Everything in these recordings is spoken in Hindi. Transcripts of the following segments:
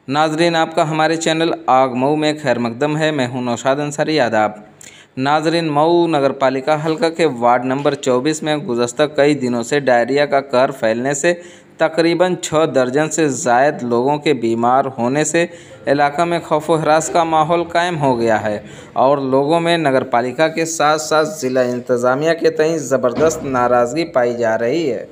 नाजरीन, आपका हमारे चैनल आग मऊ में खैर मकदम है। मैं हूं नौशाद अंसारी। आदाब नाजरीन, मऊ नगर पालिका हल्का के वार्ड नंबर 24 में गुज़श्ता कई दिनों से डायरिया का कहर फैलने से तकरीबन 6 दर्जन से ज़ायद लोगों के बीमार होने से इलाका में खौफ व हरास का माहौल कायम हो गया है और लोगों में नगर पालिका के साथ साथ ज़िला इंतज़ामिया के तई ज़बरदस्त नाराज़गी पाई जा रही है।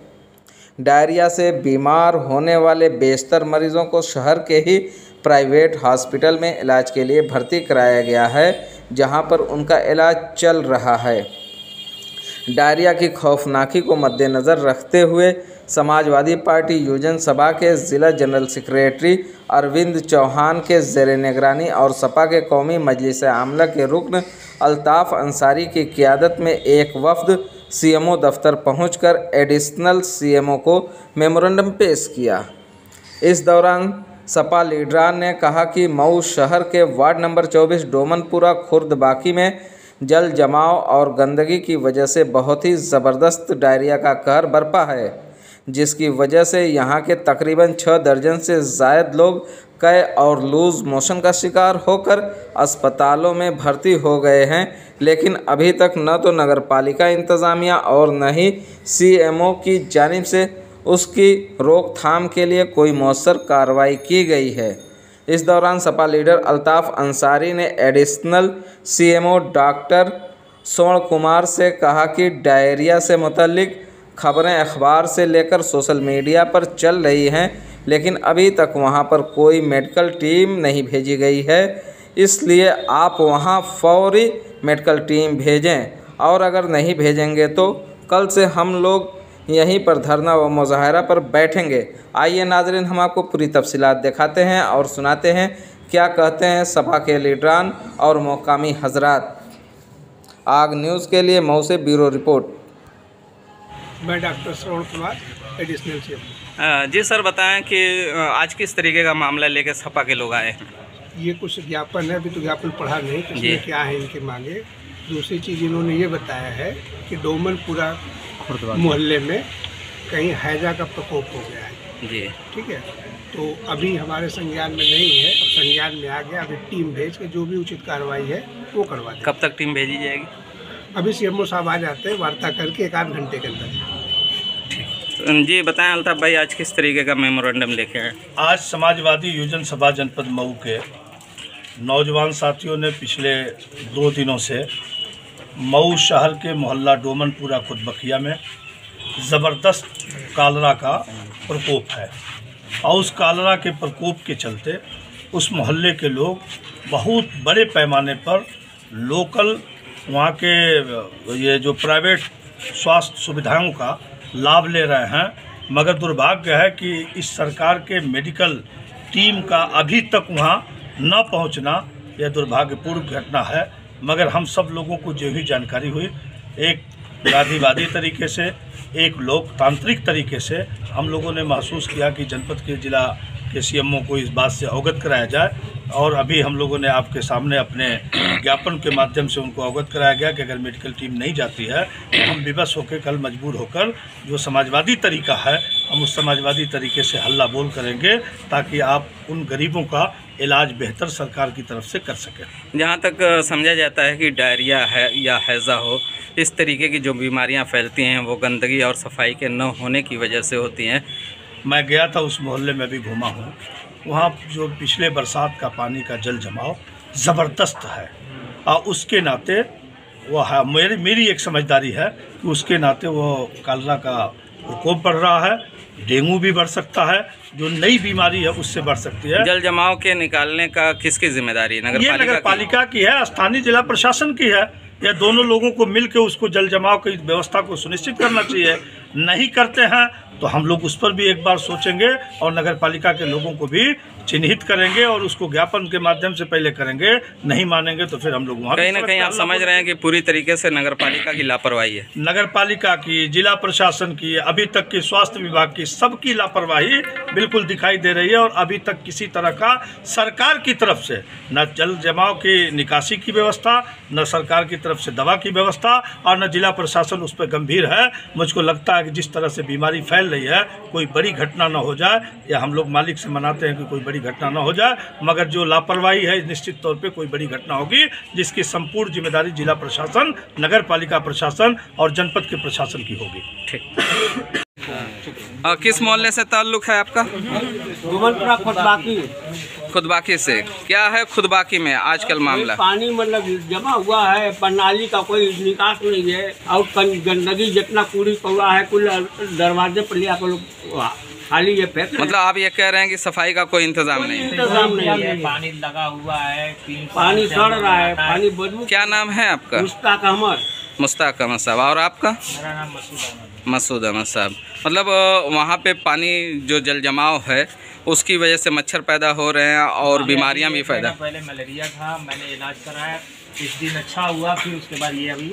डायरिया से बीमार होने वाले बेशतर मरीजों को शहर के ही प्राइवेट हॉस्पिटल में इलाज के लिए भर्ती कराया गया है, जहां पर उनका इलाज चल रहा है। डायरिया की खौफनाकी को मद्देनज़र रखते हुए समाजवादी पार्टी यूजन सभा के ज़िला जनरल सेक्रेटरी अरविंद चौहान के ज़ेर निगरानी और सपा के कौमी मजलिस आमला के रुकन अल्ताफ़ अंसारी की क़ियादत में एक वफ़द सीएमओ दफ्तर पहुंचकर एडिशनल सीएमओ को मेमोरेंडम पेश किया। इस दौरान सपा लीडरान ने कहा कि मऊ शहर के वार्ड नंबर 24 डोमनपुरा खुर्द बाकी में जल जमाव और गंदगी की वजह से बहुत ही ज़बरदस्त डायरिया का कहर बरपा है, जिसकी वजह से यहाँ के तकरीबन 6 दर्जन से ज़ायद लोग कै और लूज़ मोशन का शिकार होकर अस्पतालों में भर्ती हो गए हैं। लेकिन अभी तक न तो नगर पालिका इंतज़ामिया और न ही सीएमओ की जानिब से उसकी रोकथाम के लिए कोई मौसर कार्रवाई की गई है। इस दौरान सपा लीडर अल्ताफ़ अंसारी ने एडिशनल सीएमओ डॉक्टर स्वर्ण कुमार से कहा कि डायरिया से मुतल्लिक खबरें अखबार से लेकर सोशल मीडिया पर चल रही हैं, लेकिन अभी तक वहां पर कोई मेडिकल टीम नहीं भेजी गई है। इसलिए आप वहां फौरी मेडिकल टीम भेजें और अगर नहीं भेजेंगे तो कल से हम लोग यहीं पर धरना व मुजाहरा पर बैठेंगे। आइए नाजरीन, हम आपको पूरी तफसीलात दिखाते हैं और सुनाते हैं क्या कहते हैं सभा के लीडरान और मकामी हजरात। आग न्यूज़ के लिए मऊ से ब्यूरो रिपोर्ट। मैं doctor Shravan Kumar, additional CMO. जी सर, बताएं कि आज किस तरीके का मामला लेकर सपा के लोग आए हैं? ये कुछ ज्ञापन है, अभी तो ज्ञापन पढ़ा नहीं तो इसमें क्या है इनके मांगे। दूसरी चीज़ इन्होंने ये बताया है कि डोमनपुरा मोहल्ले में कहीं हैजा का प्रकोप हो गया है। जी ठीक है, तो अभी हमारे संज्ञान में नहीं है, अब संज्ञान में आ गया। अभी टीम भेज के जो भी उचित कार्रवाई है वो करवा दें। कब तक टीम भेजी जाएगी? अभी सीएमओ साहब आ जाते हैं, वार्ता करके 1 आध घंटे के अंदर। जी बताएं अल्ताफ़ भाई, आज किस तरीके का मेमोरेंडम लेके आए? आज समाजवादी यूजन सभा जनपद मऊ के नौजवान साथियों ने पिछले 2 दिनों से मऊ शहर के मोहल्ला डोमनपुरा खुदबखिया में ज़बरदस्त कालरा का प्रकोप है और उस कालरा के प्रकोप के चलते उस मोहल्ले के लोग बहुत बड़े पैमाने पर लोकल वहाँ के ये जो प्राइवेट स्वास्थ्य सुविधाओं का लाभ ले रहे हैं। मगर दुर्भाग्य है कि इस सरकार के मेडिकल टीम का अभी तक वहाँ न पहुँचना यह दुर्भाग्यपूर्ण घटना है। मगर हम सब लोगों को जो भी जानकारी हुई, एक गांधीवादी तरीके से, एक लोकतांत्रिक तरीके से हम लोगों ने महसूस किया कि जनपद के जिला के सीएमओ को इस बात से अवगत कराया जाए और अभी हम लोगों ने आपके सामने अपने ज्ञापन के माध्यम से उनको अवगत कराया गया कि अगर मेडिकल टीम नहीं जाती है तो हम विवश होकर कल मजबूर होकर जो समाजवादी तरीका है हम उस समाजवादी तरीके से हल्ला बोल करेंगे ताकि आप उन गरीबों का इलाज बेहतर सरकार की तरफ से कर सकें। जहाँ तक समझा जाता है कि डायरिया है या हैज़ा हो, इस तरीके की जो बीमारियाँ फैलती हैं वो गंदगी और सफाई के न होने की वजह से होती हैं। मैं गया था उस मोहल्ले में भी घूमा हूँ, वहाँ जो पिछले बरसात का पानी का जल जमाव ज़बरदस्त है और उसके नाते वह मेरी एक समझदारी है कि उसके नाते वो कालरा का प्रकोप बढ़ रहा है। डेंगू भी बढ़ सकता है, जो नई बीमारी है उससे बढ़ सकती है। जल जमाव के निकालने का किसकी जिम्मेदारी है? नगर पालिका की है, स्थानीय जिला प्रशासन की है। यह दोनों लोगों को मिलकर उसको जल जमाव की व्यवस्था को सुनिश्चित करना चाहिए। नहीं करते हैं तो हम लोग उस पर भी एक बार सोचेंगे और नगर पालिका के लोगों को भी चिन्हित करेंगे और उसको ज्ञापन के माध्यम से पहले करेंगे। नहीं मानेंगे तो फिर हम लोग वहाँ कहीं ना कहीं आप समझ रहे हैं कि पूरी तरीके से नगर पालिका की लापरवाही है। नगर पालिका की, जिला प्रशासन की, अभी तक की स्वास्थ्य विभाग की, सबकी लापरवाही बिल्कुल दिखाई दे रही है और अभी तक किसी तरह का सरकार की तरफ से न जल जमाव की निकासी की व्यवस्था, न सरकार की तरफ से दवा की व्यवस्था और न जिला प्रशासन उस पर गंभीर है। मुझको लगता है ताकि जिस तरह से बीमारी फैल रही है कोई बड़ी घटना ना हो जाए, या हम लोग मालिक से मनाते हैं कि कोई बड़ी घटना ना हो जाए, मगर जो लापरवाही है निश्चित तौर पे कोई बड़ी घटना होगी जिसकी संपूर्ण जिम्मेदारी जिला प्रशासन, नगर पालिका प्रशासन और जनपद के प्रशासन की होगी। ठीक। किस मोहल्ले से ताल्लुक़ है आपका? खुदबाकी से। क्या है खुदबाकी में आजकल मामला? पानी मतलब जमा हुआ है, प्रणाली का कोई निकास नहीं है और गंदगी जितना कूड़ी कौड़ा है कुल दरवाजे पर लिया कर खाली ये फेंक। मतलब आप ये कह रहे हैं कि सफाई का कोई इंतजाम नहीं है? पानी लगा हुआ है, पानी सड़ रहा है, पानी बदबू। क्या नाम है आपका? मुश्ताक अहमद साहब। और आपका? मेरा नाम मसूद अहमद साहब। मतलब वहाँ पे पानी जो जल जमाव है उसकी वजह से मच्छर पैदा हो रहे हैं और बीमारियाँ भी पैदा। पहले मलेरिया था, मैंने इलाज कराया, कुछ दिन अच्छा हुआ, फिर उसके बाद ये अभी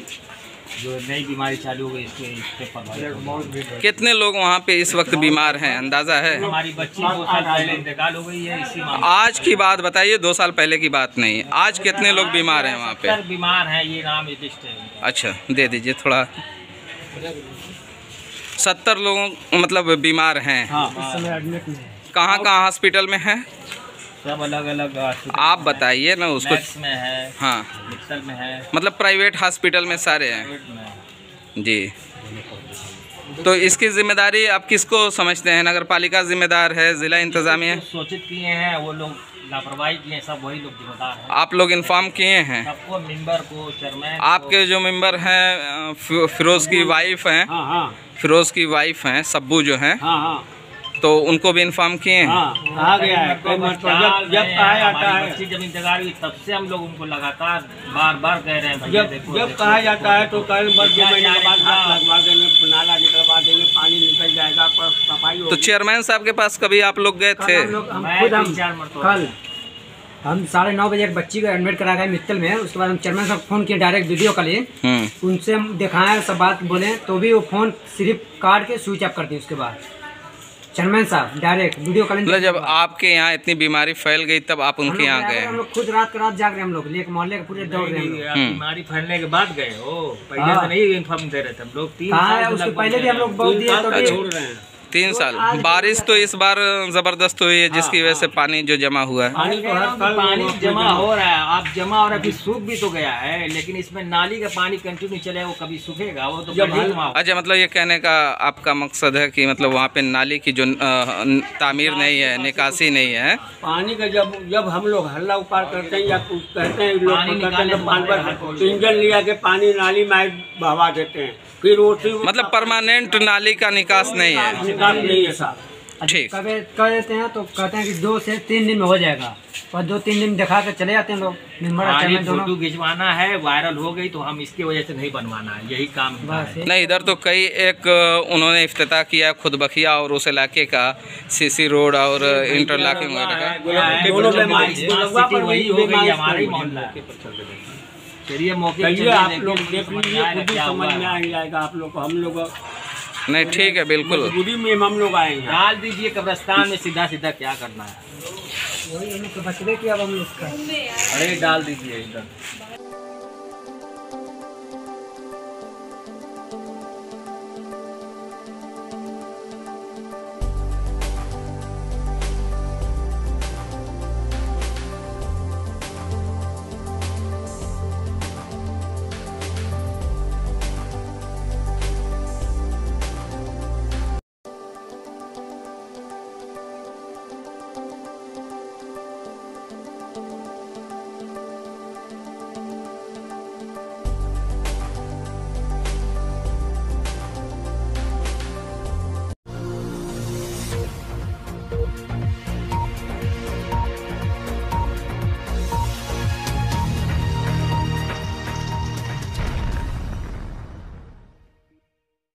जो नई बीमारी चालू हो गई इसके कितने लोग वहाँ पे इस वक्त बीमार हैं अंदाज़ा है? हमारी बच्ची 2 साल पहले इंतकाल हो गई है इसी मामले। आज की बात बताइए, 2 साल पहले की बात नहीं। आज कितने लोग बीमार हैं वहाँ पे? बीमार हैं, ये नाम लिस्ट है। अच्छा दे दीजिए थोड़ा। 70 लोग मतलब बीमार हैं। कहाँ कहाँ हॉस्पिटल में हैं? सब अलग अलग। आप बताइए ना उसको। में है, हाँ मिक्सर में है, मतलब प्राइवेट हॉस्पिटल में सारे हैं जी। तो इसकी जिम्मेदारी आप किसको समझते हैं? नगर पालिका जिम्मेदार है, जिला इंतजामिया सूचित किए हैं, वो लोग लापरवाही किए हैं, सब वही लोग जिम्मेदार हैं। आप लोग इन्फॉर्म किए हैं सबको, मेंबर को, चेयरमैन। आपके जो मेंबर हैं फिरोज की वाइफ हैं, फिरोज की वाइफ हैं सब्बू जो हैं, तो उनको भी इन्फॉर्म किए हैं? कहा गया है जब कहा जाता है, जब इंतजार हुई तब से हम लोग उनको लगातार बार कह रहे हैं जब कहा जाता है तो कल 2 महीने के बाद हाथ लगवा देंगे, नाला निकलवा देंगे, पानी निकल जाएगा, सफाई होगी। तो चेयरमैन साहब के पास कभी आप लोग गए थे? कल हम 9:30 बजे एक बच्ची को एडमिट करा गए मित्तल में। उसके बाद हम चेयरमैन साहब फोन किए डायरेक्ट वीडियो कॉल, उनसे हम दिखाएं सब बात बोले, तो भी वो फोन सिर्फ काट के स्विच ऑफ कर दिए। उसके बाद चेयरमैन साहब डायरेक्ट वीडियो कॉलिंग। मतलब जब आपके यहाँ इतनी बीमारी फैल गई तब आप उनके यहाँ गए? हम लोग खुद रात जाग रहे, हम लोग लेके मोहल्ले के पूरे दौड़ रहे हैं। बीमारी फैलने के बाद गए हो, पहले तो नहीं इन्फॉर्म दे रहे थे हम लोग। 3 साल उसके पहले भी हम लोग बहुत दिए, तो छोड़ रहे हैं। 3 साल। बारिश तो इस बार जबरदस्त हुई है जिसकी वजह से पानी जो जमा हुआ है। पानी जमा हो रहा है, अब जमा हो रहा है, सूख भी तो गया है, लेकिन इसमें नाली का पानी कंटिन्यू चले, वो कभी सूखेगा, वो तो अच्छा मतलब ये कहने का आपका मकसद है कि मतलब वहाँ पे नाली की जो तामीर नहीं है, निकासी नहीं है। पानी का जब हम लोग हल्ला उपार करते हैं या कुछ कहते हैं लोग, इंजन लिया के पानी नाली में बहवा देते हैं, फिर वो मतलब परमानेंट नाली का निकास नहीं है। ठीक कह देते हैं तो कहते हैं कि 2 से 3 दिन में हो जाएगा, और 2-3 दिन दिखा के चले जाते हैं लोग। फोटो खिंचवाना है, वायरल हो गई तो हम इसकी वजह से नहीं बनवाना है, यही काम है। नहीं, इधर तो कई एक उन्होंने इफ्तिताह किया खुद बखिया और उस इलाके का सीसी रोड और इंटरलॉकिंग वगैरह का। चलिए मौके आप लोग देख लीजिए, खुद ही समझ में आ जाएगा आप लोग को। हम लोग नहीं ठीक है, बिल्कुल मजबूरी में हम लोग आएंगे। डाल दीजिए कब्रिस्तान में सीधा क्या करना है, वही हम लोग बचने की अब हम लोग अरे डाल दीजिए इधर।